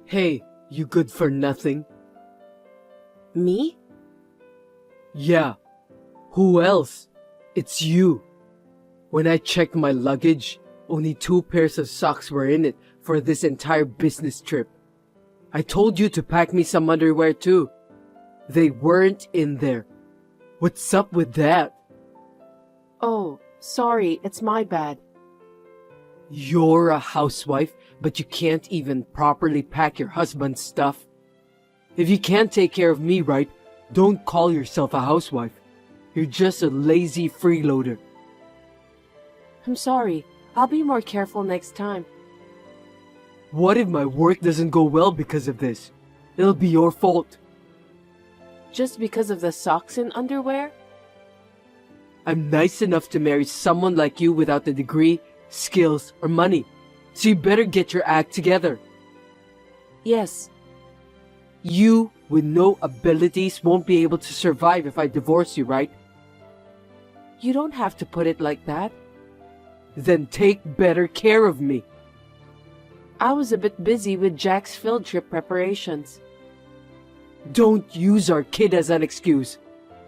Hey, you good for nothing? Me? Yeah. Who else? It's you. When I checked my luggage, only 2 pairs of socks were in it for this entire business trip. I told you to pack me some underwear too. They weren't in there. What's up with that? Oh, sorry, it's my bad. You're a housewife, but you can't even properly pack your husband's stuff. If you can't take care of me right, don't call yourself a housewife. You're just a lazy freeloader. I'm sorry. I'll be more careful next time. What if my work doesn't go well because of this? It'll be your fault. Just because of the socks and underwear? I'm nice enough to marry someone like you without the degree, skills, or money. So you better get your act together. Yes. You, with no abilities, won't be able to survive if I divorce you, right? You don't have to put it like that. Then take better care of me. I was a bit busy with Jack's field trip preparations. Don't use our kid as an excuse.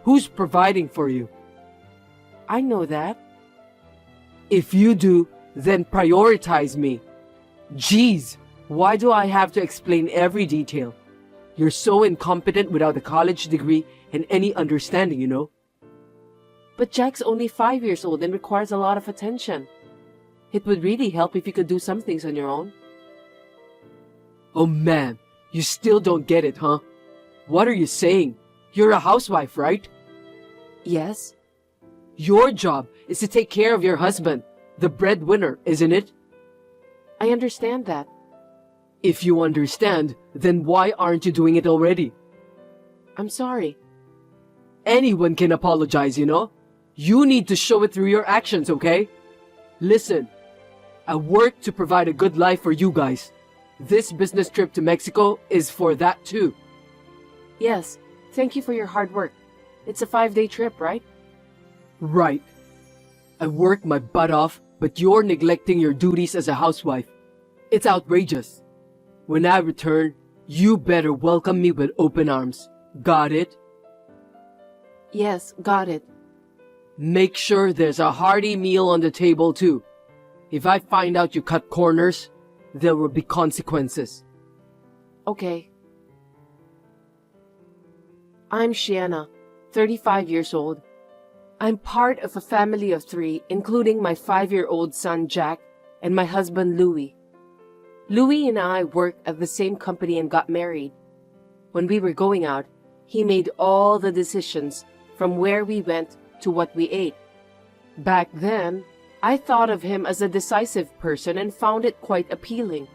Who's providing for you? I know that. If you do, then prioritize me. Jeez, why do I have to explain every detail? You're so incompetent without a college degree and any understanding, you know. But Jack's only 5 years old and requires a lot of attention. It would really help if you could do some things on your own. Oh man, you still don't get it, huh? What are you saying? You're a housewife, right? Yes. Your job is to take care of your husband, the breadwinner, isn't it? I understand that. If you understand, then why aren't you doing it already? I'm sorry. Anyone can apologize, you know? You need to show it through your actions, okay? Listen, I work to provide a good life for you guys. This business trip to Mexico is for that too. Yes, thank you for your hard work. It's a 5-day trip, right? Right. I work my butt off, but you're neglecting your duties as a housewife. It's outrageous. When I return, you better welcome me with open arms. Got it? Yes, got it. Make sure there's a hearty meal on the table too. If I find out you cut corners, there will be consequences. Okay. I'm Shiana, 35 years old. I'm part of a family of 3, including my 5-year-old son Jack and my husband Louis. Louis and I worked at the same company and got married. When we were going out, he made all the decisions, from where we went to what we ate. Back then, I thought of him as a decisive person and found it quite appealing.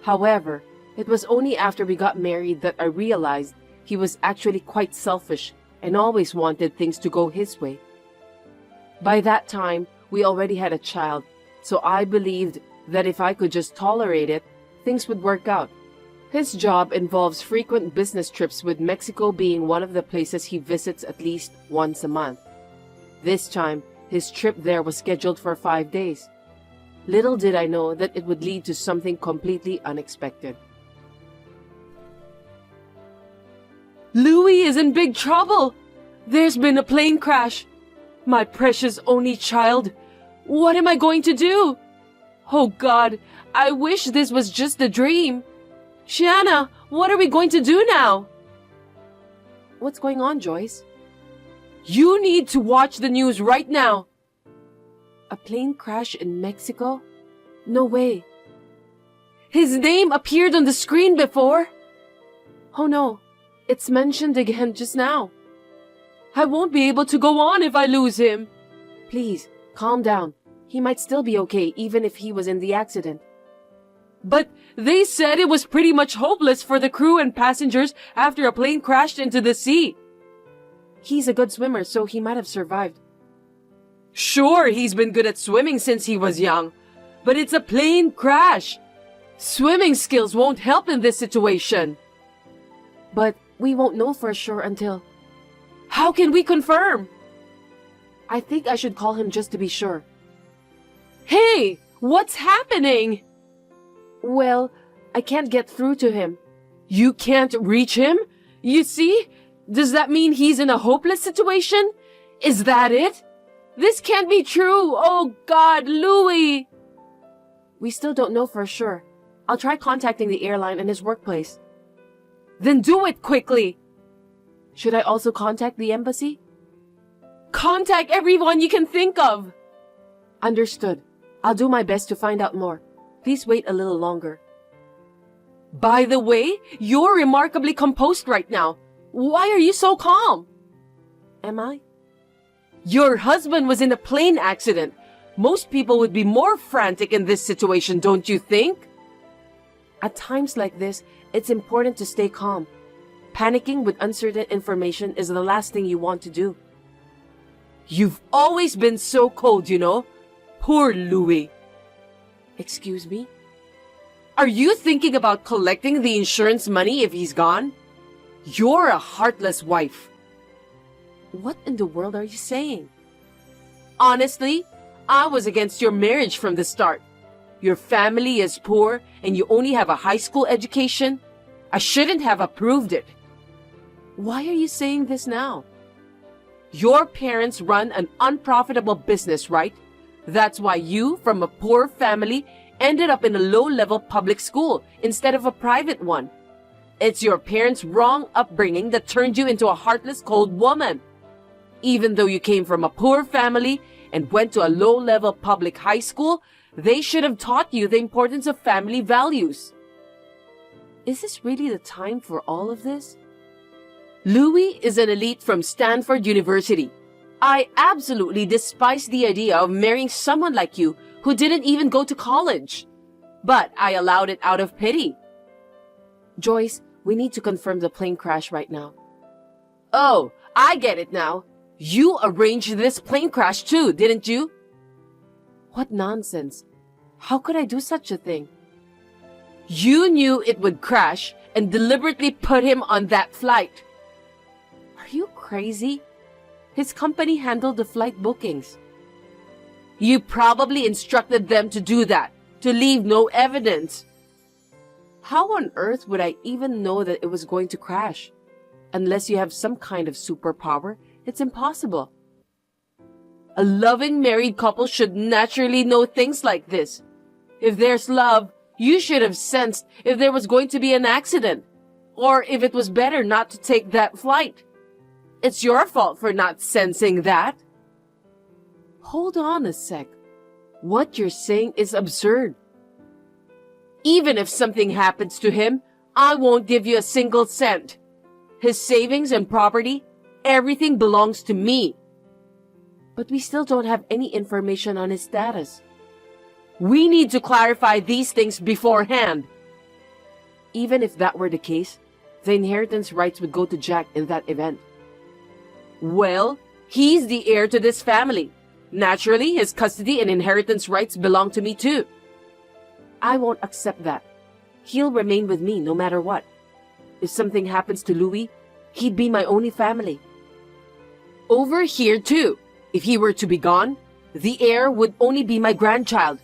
However, it was only after we got married that I realized he was actually quite selfish and always wanted things to go his way. By that time, we already had a child, so I believed that if I could just tolerate it, things would work out. His job involves frequent business trips, with Mexico being one of the places he visits at least once a month. This time, his trip there was scheduled for 5 days. Little did I know that it would lead to something completely unexpected. Louis is in big trouble! There's been a plane crash! My precious only child! What am I going to do? Oh God, I wish this was just a dream! Shiana, what are we going to do now? What's going on, Joyce? You need to watch the news right now! A plane crash in Mexico? No way. His name appeared on the screen before. Oh no, it's mentioned again just now. I won't be able to go on if I lose him. Please, calm down. He might still be okay even if he was in the accident. But they said it was pretty much hopeless for the crew and passengers after a plane crashed into the sea. He's a good swimmer, so he might have survived. Sure, he's been good at swimming since he was young, but it's a plane crash. Swimming skills won't help in this situation. But we won't know for sure until... How can we confirm? I think I should call him just to be sure. Hey, what's happening? Well, I can't get through to him. You can't reach him? You see? Does that mean he's in a hopeless situation? Is that it? This can't be true. Oh God, Louis! We still don't know for sure. I'll try contacting the airline and his workplace. Then do it quickly! Should I also contact the embassy? Contact everyone you can think of! Understood. I'll do my best to find out more. Please wait a little longer. By the way, you're remarkably composed right now. Why are you so calm? Am I? Your husband was in a plane accident. Most people would be more frantic in this situation, don't you think? At times like this, it's important to stay calm. Panicking with uncertain information is the last thing you want to do. You've always been so cold, you know. Poor Louis. Excuse me? Are you thinking about collecting the insurance money if he's gone? You're a heartless wife. What in the world are you saying? Honestly, I was against your marriage from the start. Your family is poor and you only have a high school education. I shouldn't have approved it. Why are you saying this now? Your parents run an unprofitable business, right? That's why you, from a poor family, ended up in a low-level public school instead of a private one. It's your parents' wrong upbringing that turned you into a heartless, cold woman. Even though you came from a poor family and went to a low-level public high school, they should have taught you the importance of family values. Is this really the time for all of this? Louis is an elite from Stanford University. I absolutely despise the idea of marrying someone like you who didn't even go to college. But I allowed it out of pity. Joyce, we need to confirm the plane crash right now. Oh, I get it now. You arranged this plane crash too, didn't you? What nonsense. How could I do such a thing? You knew it would crash and deliberately put him on that flight. Are you crazy? His company handled the flight bookings. You probably instructed them to do that, to leave no evidence. How on earth would I even know that it was going to crash? Unless you have some kind of superpower, it's impossible. A loving married couple should naturally know things like this. If there's love, you should have sensed if there was going to be an accident, or if it was better not to take that flight. It's your fault for not sensing that. Hold on a sec. What you're saying is absurd. Even if something happens to him, I won't give you a single cent. His savings and property, everything belongs to me. But we still don't have any information on his status. We need to clarify these things beforehand. Even if that were the case, the inheritance rights would go to Jack in that event. Well, he's the heir to this family. Naturally, his custody and inheritance rights belong to me too. I won't accept that. He'll remain with me no matter what. If something happens to Louis, he'd be my only family. Over here too, if he were to be gone, the heir would only be my grandchild.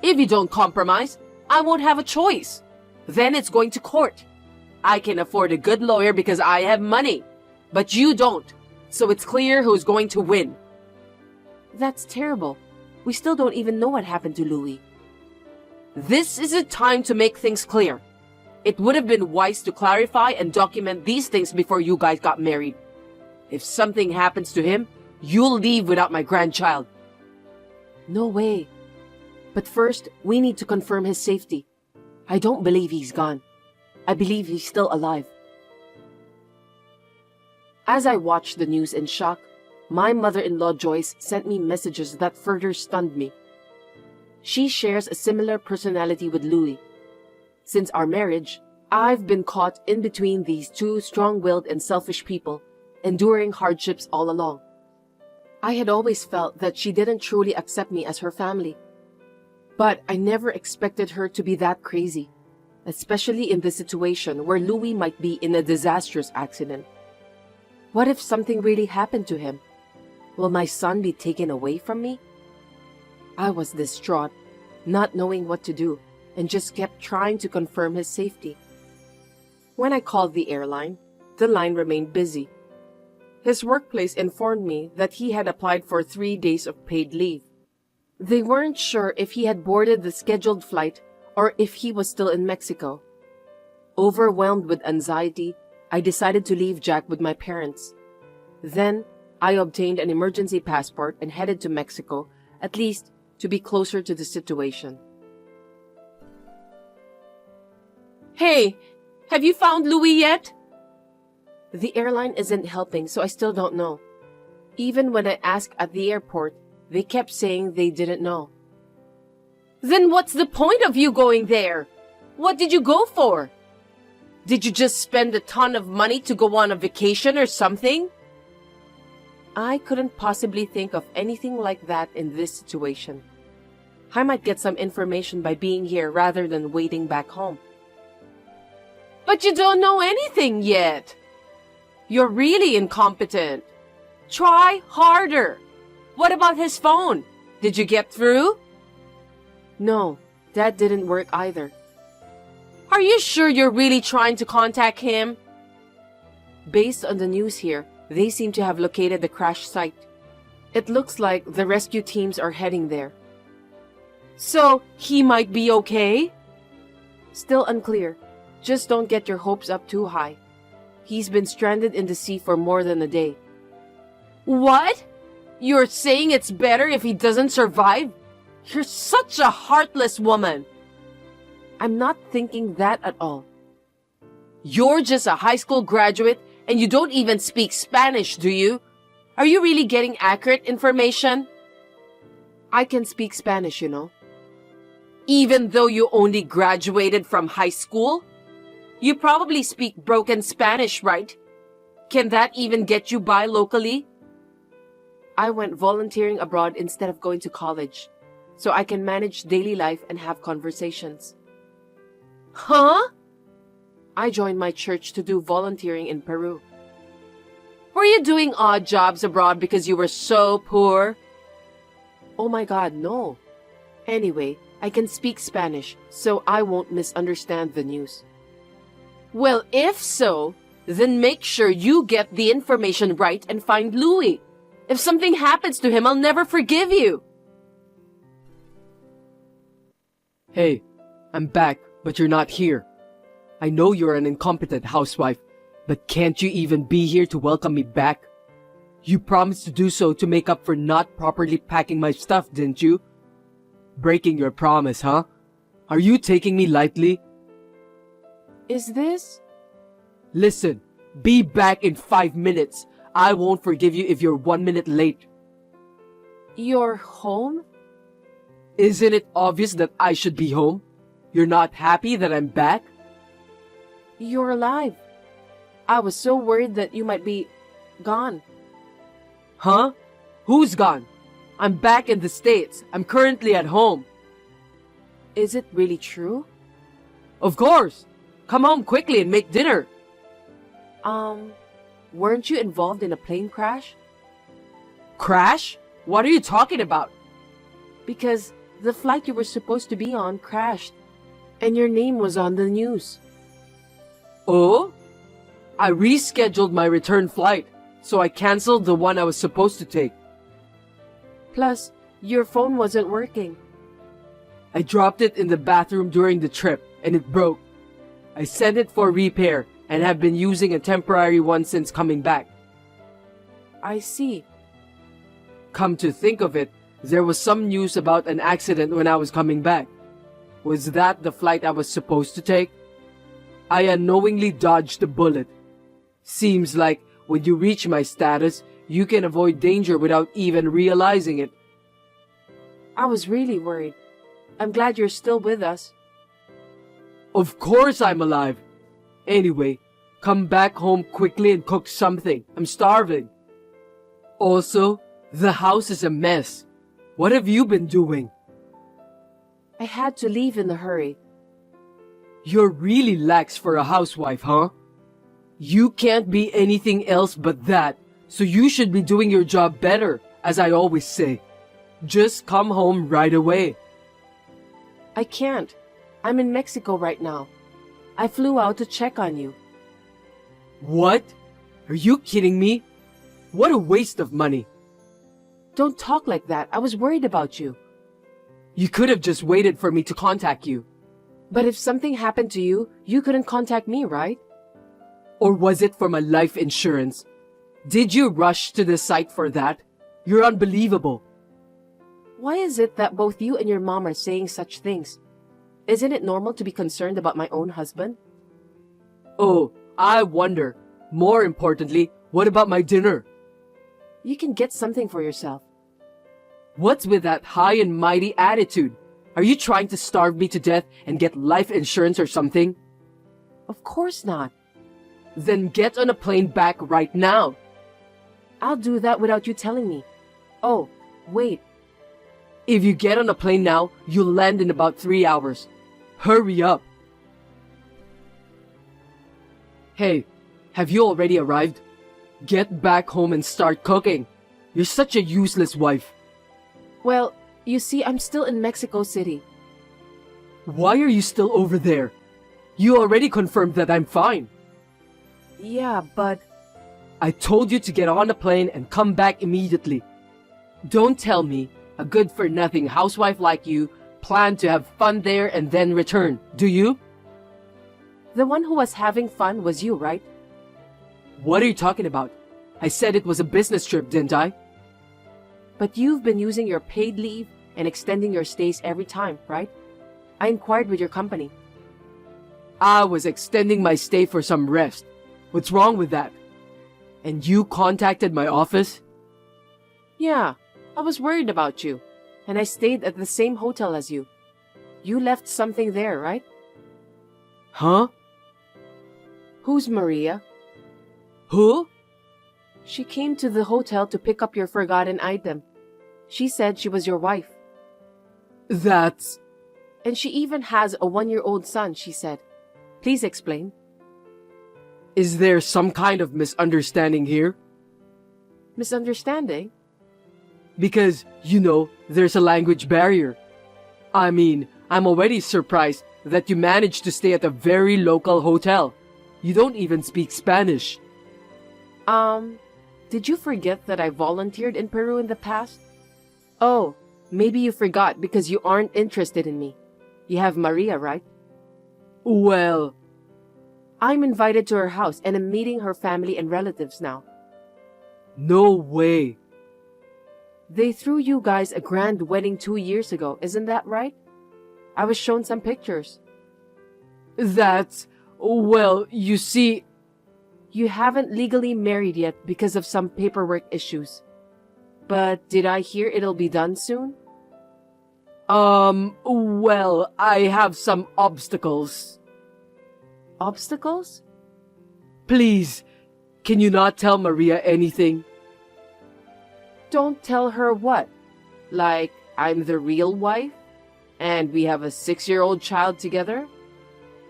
If you don't compromise, I won't have a choice. Then it's going to court. I can afford a good lawyer because I have money, but you don't. So it's clear who's going to win. That's terrible. We still don't even know what happened to Louis. This is a time to make things clear. It would have been wise to clarify and document these things before you guys got married. If something happens to him, you'll leave without my grandchild. No way. But first, we need to confirm his safety. I don't believe he's gone. I believe he's still alive. As I watched the news in shock, my mother-in-law Joyce sent me messages that further stunned me. She shares a similar personality with Louis. Since our marriage, I've been caught in between these two strong-willed and selfish people, enduring hardships all along. I had always felt that she didn't truly accept me as her family. But I never expected her to be that crazy, especially in this situation where Louis might be in a disastrous accident. What if something really happened to him? Will my son be taken away from me? I was distraught, not knowing what to do, and just kept trying to confirm his safety. When I called the airline, the line remained busy. His workplace informed me that he had applied for 3 days of paid leave. They weren't sure if he had boarded the scheduled flight or if he was still in Mexico. Overwhelmed with anxiety, I decided to leave Jack with my parents. Then, I obtained an emergency passport and headed to Mexico, at least to be closer to the situation. Hey, have you found Louis yet? The airline isn't helping, so I still don't know. Even when I asked at the airport, they kept saying they didn't know. Then what's the point of you going there? What did you go for? Did you just spend a ton of money to go on a vacation or something? I couldn't possibly think of anything like that in this situation. I might get some information by being here rather than waiting back home. But you don't know anything yet. You're really incompetent. Try harder. What about his phone? Did you get through? No, that didn't work either. Are you sure you're really trying to contact him? Based on the news here, they seem to have located the crash site. It looks like the rescue teams are heading there. So, he might be okay? Still unclear. Just don't get your hopes up too high. He's been stranded in the sea for more than a day. What? You're saying it's better if he doesn't survive? You're such a heartless woman. I'm not thinking that at all. You're just a high school graduate and you don't even speak Spanish, do you? Are you really getting accurate information? I can speak Spanish, you know. Even though you only graduated from high school? You probably speak broken Spanish, right? Can that even get you by locally? I went volunteering abroad instead of going to college, so I can manage daily life and have conversations. Huh? I joined my church to do volunteering in Peru. Were you doing odd jobs abroad because you were so poor? Oh my God, no. Anyway, I can speak Spanish, so I won't misunderstand the news. Well, if so, then make sure you get the information right and find Louis. If something happens to him, I'll never forgive you. Hey, I'm back, but you're not here. I know you're an incompetent housewife, but can't you even be here to welcome me back? You promised to do so to make up for not properly packing my stuff, didn't you? Breaking your promise, huh? Are you taking me lightly? Is this? Listen, be back in 5 minutes. I won't forgive you if you're 1 minute late. You're home? Isn't it obvious that I should be home? You're not happy that I'm back? You're alive. I was so worried that you might be gone. Huh? Who's gone? I'm back in the States. I'm currently at home. Is it really true? Of course. Come home quickly and make dinner. Weren't you involved in a plane crash? Crash? What are you talking about? Because the flight you were supposed to be on crashed, and your name was on the news. Oh? I rescheduled my return flight, so I canceled the one I was supposed to take. Plus, your phone wasn't working. I dropped it in the bathroom during the trip, and it broke. I sent it for repair, and have been using a temporary one since coming back. I see. Come to think of it, there was some news about an accident when I was coming back. Was that the flight I was supposed to take? I unknowingly dodged a bullet. Seems like when you reach my status, you can avoid danger without even realizing it. I was really worried. I'm glad you're still with us. Of course I'm alive. Anyway, come back home quickly and cook something. I'm starving. Also, the house is a mess. What have you been doing? I had to leave in a hurry. You're really lax for a housewife, huh? You can't be anything else but that, so you should be doing your job better, as I always say. Just come home right away. I can't. I'm in Mexico right now. I flew out to check on you. What? Are you kidding me? What a waste of money. Don't talk like that. I was worried about you. You could have just waited for me to contact you. But if something happened to you, you couldn't contact me, right? Or was it for my life insurance? Did you rush to the site for that? You're unbelievable. Why is it that both you and your mom are saying such things? Isn't it normal to be concerned about my own husband? Oh, I wonder. More importantly, what about my dinner? You can get something for yourself. What's with that high and mighty attitude? Are you trying to starve me to death and get life insurance or something? Of course not. Then get on a plane back right now. I'll do that without you telling me. Oh, wait. If you get on a plane now, you'll land in about 3 hours. Hurry up. Hey, have you already arrived? Get back home and start cooking. You're such a useless wife. Well, you see, I'm still in Mexico City. Why are you still over there? You already confirmed that I'm fine. Yeah, but... I told you to get on a plane and come back immediately. Don't tell me a good-for-nothing housewife like you planned to have fun there and then return, do you? The one who was having fun was you, right? What are you talking about? I said it was a business trip, didn't I? But you've been using your paid leave and extending your stays every time, right? I inquired with your company. I was extending my stay for some rest. What's wrong with that? And you contacted my office? Yeah, I was worried about you, and I stayed at the same hotel as you. You left something there, right? Huh? Who's Maria? Who? She came to the hotel to pick up your forgotten item. She said she was your wife. That's... And she even has a 1-year-old son, she said. Please explain. Is there some kind of misunderstanding here? Misunderstanding? Because, you know, there's a language barrier. I mean, I'm already surprised that you managed to stay at a very local hotel. You don't even speak Spanish. Did you forget that I volunteered in Peru in the past? Oh, maybe you forgot because you aren't interested in me. You have Maria, right? Well... I'm invited to her house and am meeting her family and relatives now. No way. They threw you guys a grand wedding 2 years ago, isn't that right? I was shown some pictures. That's... Well, you see... You haven't legally married yet because of some paperwork issues. But did I hear it'll be done soon? Well, I have some obstacles. Obstacles? Please, can you not tell Maria anything? Don't tell her what? Like, I'm the real wife? And we have a 6-year-old child together?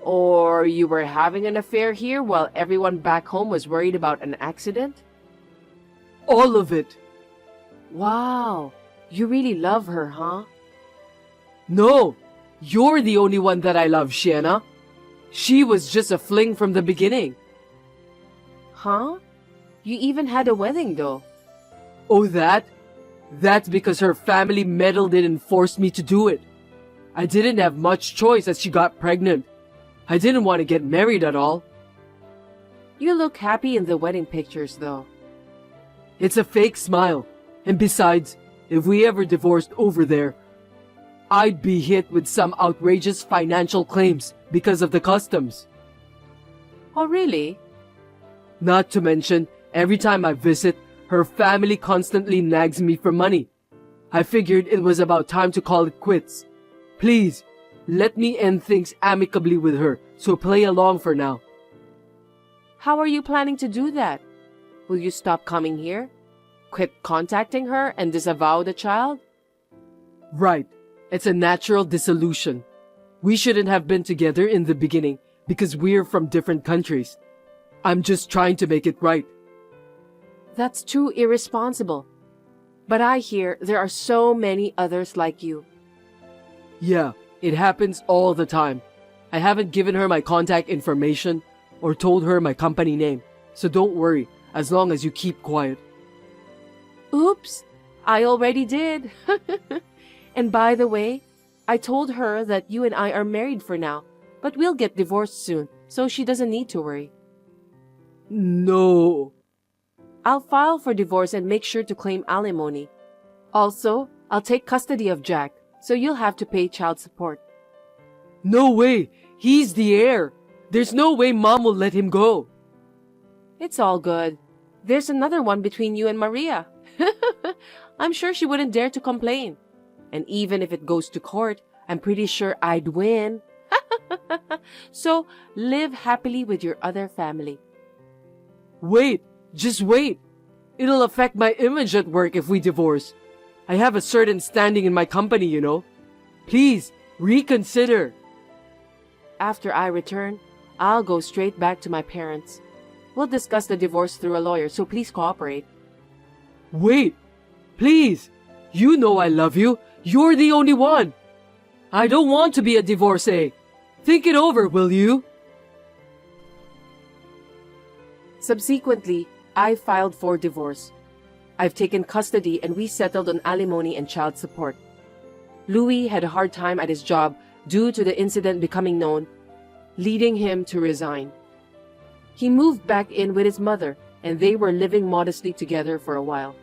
Or you were having an affair here while everyone back home was worried about an accident? All of it. Wow, you really love her, huh? No, you're the only one that I love, Shiana. She was just a fling from the beginning. Huh? You even had a wedding, though. Oh, that? That's because her family meddled in and forced me to do it. I didn't have much choice as she got pregnant. I didn't want to get married at all. You look happy in the wedding pictures, though. It's a fake smile. And besides, if we ever divorced over there, I'd be hit with some outrageous financial claims because of the customs. Oh, really? Not to mention, every time I visit, her family constantly nags me for money. I figured it was about time to call it quits. Please, let me end things amicably with her, so play along for now. How are you planning to do that? Will you stop coming here? Quit contacting her and disavow the child? Right. It's a natural dissolution. We shouldn't have been together in the beginning because we're from different countries. I'm just trying to make it right. That's too irresponsible. But I hear there are so many others like you. Yeah, It happens all the time. I haven't given her my contact information or told her my company name. So don't worry, as long as you keep quiet. Oops, I already did. And by the way, I told her that you and I are married for now, but we'll get divorced soon, so she doesn't need to worry. No. I'll file for divorce and make sure to claim alimony. Also, I'll take custody of Jack, so you'll have to pay child support. No way. He's the heir. There's no way Mom will let him go. It's all good. There's another one between you and Maria. I'm sure she wouldn't dare to complain. And even if it goes to court, I'm pretty sure I'd win. So, live happily with your other family. Wait, just wait. It'll affect my image at work if we divorce. I have a certain standing in my company, you know. Please, reconsider. After I return, I'll go straight back to my parents. We'll discuss the divorce through a lawyer, so please cooperate. Wait, please. You know I love you. You're the only one. I don't want to be a divorcee. Think it over, will you? Subsequently, I filed for divorce. I've taken custody and we settled on alimony and child support. Louis had a hard time at his job due to the incident becoming known, leading him to resign. He moved back in with his mother and they were living modestly together for a while.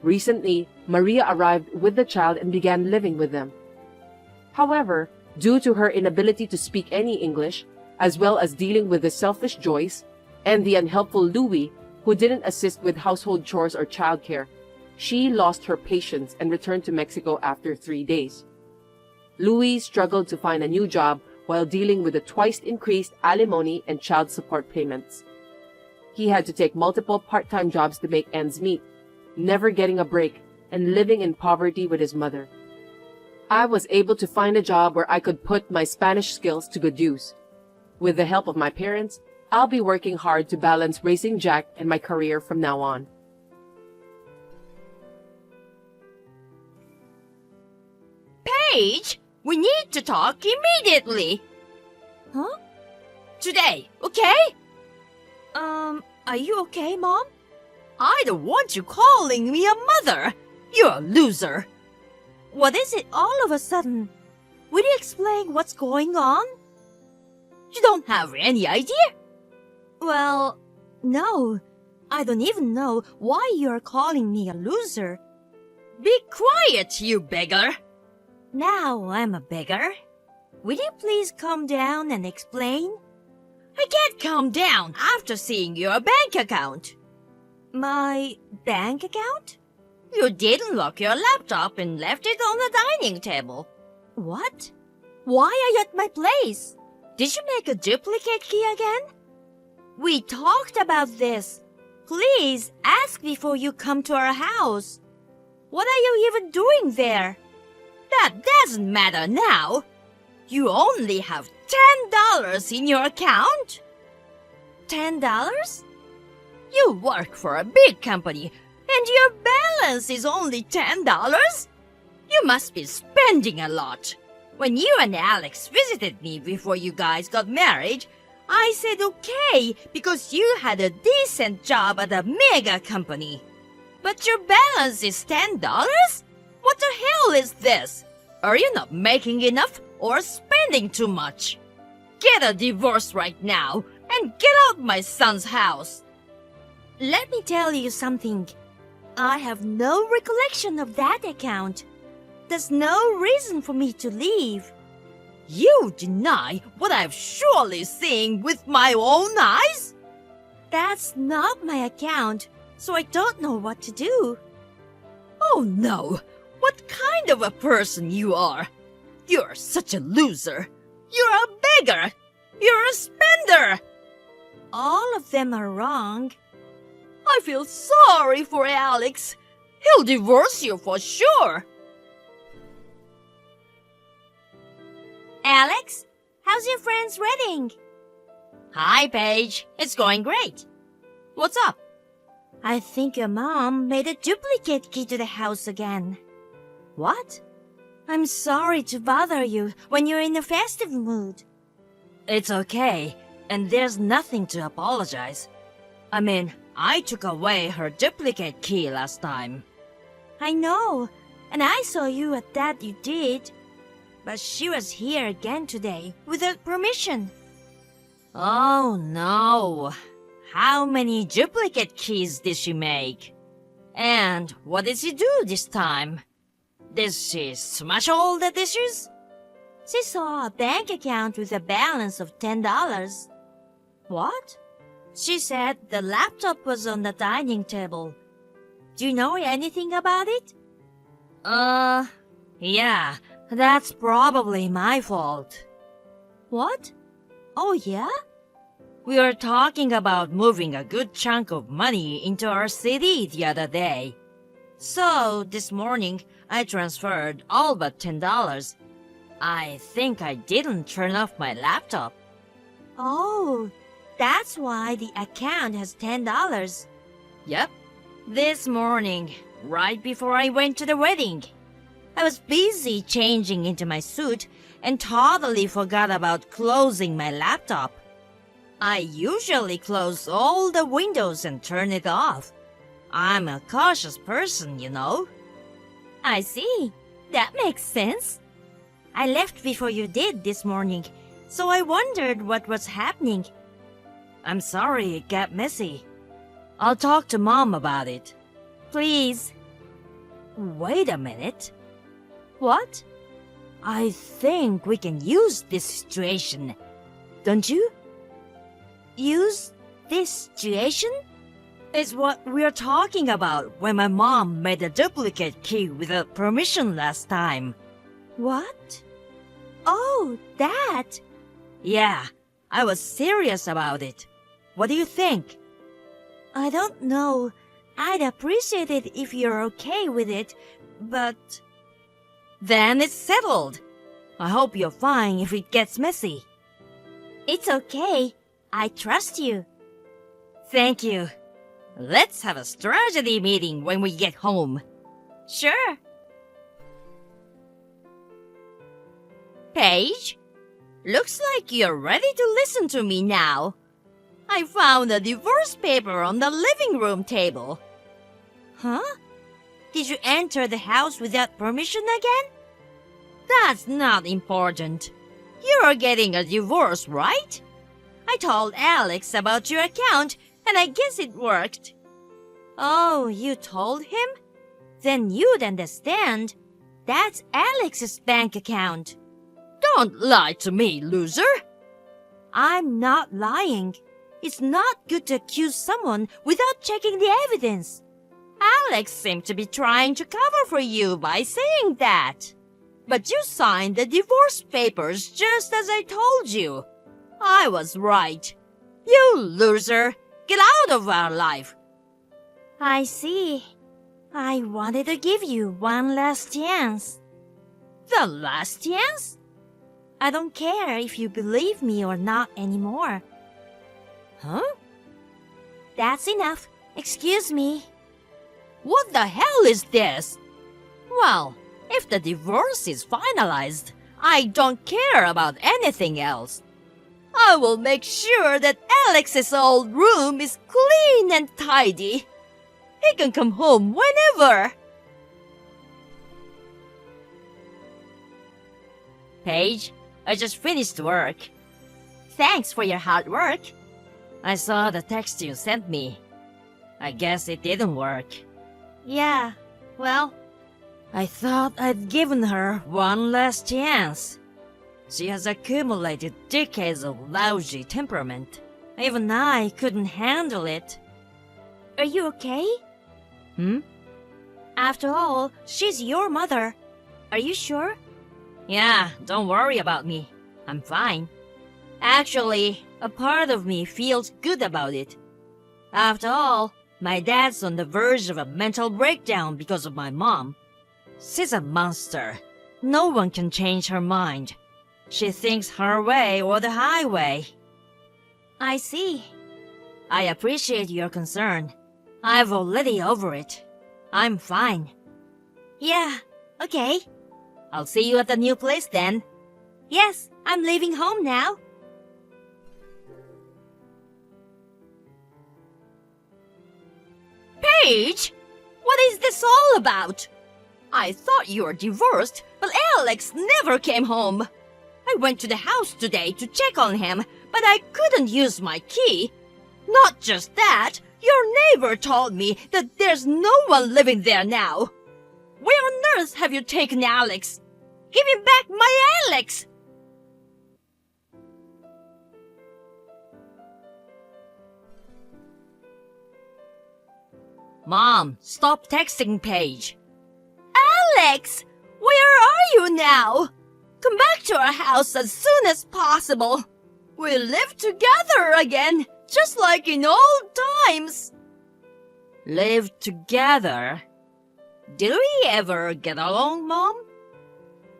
Recently, Maria arrived with the child and began living with them. However, due to her inability to speak any English, as well as dealing with the selfish Joyce and the unhelpful Louis, who didn't assist with household chores or childcare, she lost her patience and returned to Mexico after 3 days. Louis struggled to find a new job while dealing with the twice increased alimony and child support payments. He had to take multiple part-time jobs to make ends meet, never getting a break, and living in poverty with his mother. I was able to find a job where I could put my Spanish skills to good use. With the help of my parents, I'll be working hard to balance raising Jack and my career from now on. Paige, we need to talk immediately. Huh? Today, okay? Are you okay, Mom? I don't want you calling me a mother. You're a loser. What is it all of a sudden? Will you explain what's going on? You don't have any idea? Well, no. I don't even know why you're calling me a loser. Be quiet, you beggar. Now I'm a beggar. Will you please calm down and explain? I can't calm down after seeing your bank account. My bank account? You didn't lock your laptop and left it on the dining table. What? Why are you at my place? Did you make a duplicate key again? We talked about this. Please ask before you come to our house. What are you even doing there? That doesn't matter now. You only have $10 in your account. $10? You work for a big company and your balance is only $10? You must be spending a lot. When you and Alex visited me before you guys got married, I said okay because you had a decent job at a mega company. But your balance is $10? What the hell is this? Are you not making enough or spending too much? Get a divorce right now and get out my son's house. Let me tell you something. I have no recollection of that account. There's no reason for me to leave. You deny what I've surely seen with my own eyes? That's not my account, so I don't know what to do. Oh no! What kind of a person you are! You're such a loser! You're a beggar! You're a spender! All of them are wrong. I feel sorry for Alex. He'll divorce you for sure. Alex, how's your friend's wedding? Hi, Paige. It's going great. What's up? I think your mom made a duplicate key to the house again. What? I'm sorry to bother you when you're in a festive mood. It's okay, and there's nothing to apologize. I mean, I took away her duplicate key last time. I know, and I saw you at that you did. But she was here again today without permission. Oh no. How many duplicate keys did she make? And what did she do this time? Did she smash all the dishes? She saw a bank account with a balance of $10. What? She said the laptop was on the dining table. Do you know anything about it? Yeah, that's probably my fault. What? Oh, yeah? We were talking about moving a good chunk of money into our city the other day. So, this morning, I transferred all but $10. I think I didn't turn off my laptop. Oh, that's why the account has $10. Yep. This morning, right before I went to the wedding. I was busy changing into my suit and totally forgot about closing my laptop. I usually close all the windows and turn it off. I'm a cautious person, you know. I see. That makes sense. I left before you did this morning, so I wondered what was happening. I'm sorry it got messy. I'll talk to Mom about it. Please. Wait a minute. What? I think we can use this situation. Don't you? Use this situation? It's what we're talking about when my mom made a duplicate key without permission last time. What? Oh, that. Yeah, I was serious about it. What do you think? I don't know. I'd appreciate it if you're okay with it, but... Then it's settled. I hope you're fine if it gets messy. It's okay. I trust you. Thank you. Let's have a strategy meeting when we get home. Sure. Paige, looks like you're ready to listen to me now. I found a divorce paper on the living room table. Huh? Did you enter the house without permission again? That's not important. You're getting a divorce, right? I told Alex about your account, and I guess it worked. Oh, you told him? Then you'd understand. That's Alex's bank account. Don't lie to me, loser. I'm not lying. It's not good to accuse someone without checking the evidence. Alex seemed to be trying to cover for you by saying that. But you signed the divorce papers just as I told you. I was right. You loser, get out of our life. I see. I wanted to give you one last chance. The last chance? I don't care if you believe me or not anymore. Huh? That's enough. Excuse me. What the hell is this? Well, if the divorce is finalized, I don't care about anything else. I will make sure that Alex's old room is clean and tidy. He can come home whenever. Paige, I just finished work. Thanks for your hard work. I saw the text you sent me. I guess it didn't work. Yeah, well, I thought I'd given her one last chance. She has accumulated decades of lousy temperament. Even I couldn't handle it. are you okay? After all, she's your mother. Are you sure? Yeah, don't worry about me. I'm fine. Actually, a part of me feels good about it. After all, my dad's on the verge of a mental breakdown because of my mom. She's a monster. No one can change her mind. She thinks her way or the highway. I see. I appreciate your concern. I've already over it. I'm fine. Yeah, okay. I'll see you at the new place then. Yes, I'm leaving home now. Paige, what is this all about? I thought you were divorced, but Alex never came home. I went to the house today to check on him, but I couldn't use my key. Not just that, your neighbor told me that there's no one living there now. Where on earth have you taken Alex? Give me back my Alex! Mom, stop texting Paige. Alex, where are you now? Come back to our house as soon as possible. We'll live together again, just like in old times. Live together? Did we ever get along, Mom?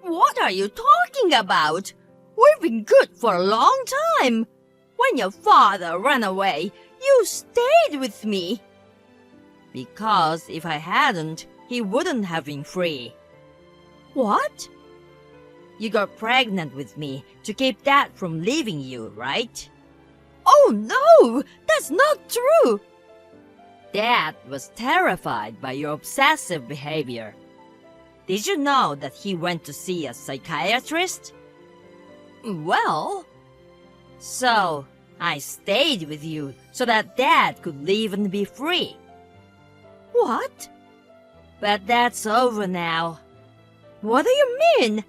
What are you talking about? We've been good for a long time. When your father ran away, you stayed with me. Because if I hadn't, he wouldn't have been free. What? You got pregnant with me to keep Dad from leaving you, right? Oh no! That's not true! Dad was terrified by your obsessive behavior. Did you know that he went to see a psychiatrist? Well... So, I stayed with you so that Dad could leave and be free. What? But that's over now. What do you mean?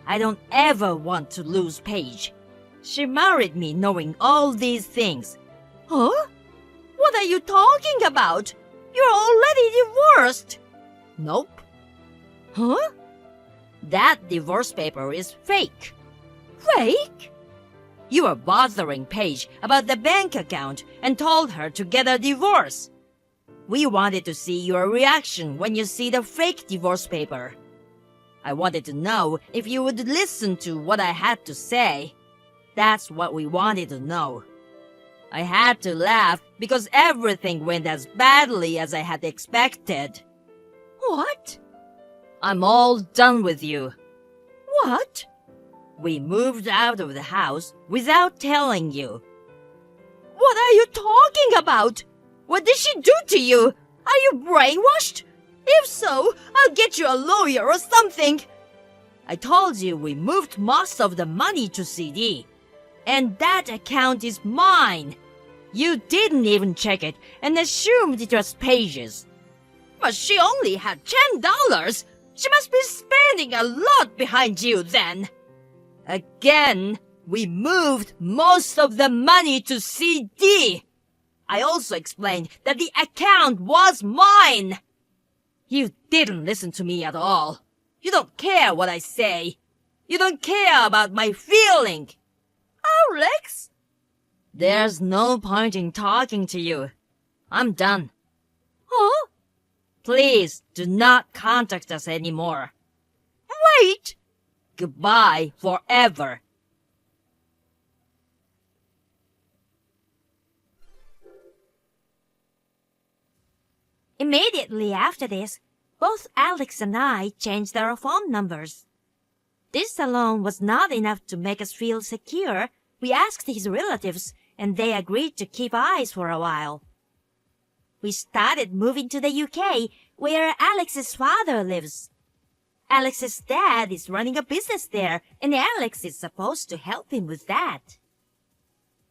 I don't ever want to lose Paige. She married me knowing all these things. Huh? What are you talking about? You're already divorced. Nope. Huh? That divorce paper is fake. Fake? You were bothering Paige about the bank account and told her to get a divorce. We wanted to see your reaction when you see the fake divorce paper. I wanted to know if you would listen to what I had to say. That's what we wanted to know. I had to laugh because everything went as badly as I had expected. What? I'm all done with you. What? We moved out of the house without telling you. What are you talking about? What did she do to you? Are you brainwashed? If so, I'll get you a lawyer or something. I told you we moved most of the money to CD. And that account is mine. You didn't even check it and assumed it was Paige's. But she only had $10. She must be spending a lot behind you then. Again, we moved most of the money to CD. I also explained that the account was mine. You didn't listen to me at all. You don't care what I say. You don't care about my feeling. Alex? There's no point in talking to you. I'm done. Huh? Please do not contact us anymore. Wait! Goodbye forever. Immediately after this, both Alex and I changed our phone numbers. This alone was not enough to make us feel secure. We asked his relatives, and they agreed to keep eyes for a while. We started moving to the UK, where Alex's father lives. Alex's dad is running a business there, and Alex is supposed to help him with that.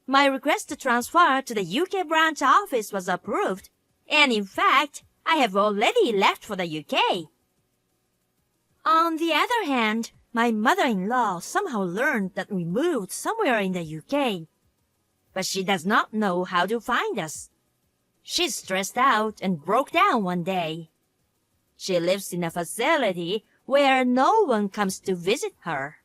My request to transfer to the UK branch office was approved, and in fact, I have already left for the UK. On the other hand, my mother-in-law somehow learned that we moved somewhere in the UK, but she does not know how to find us. She's stressed out and broke down one day. She lives in a facility where no one comes to visit her.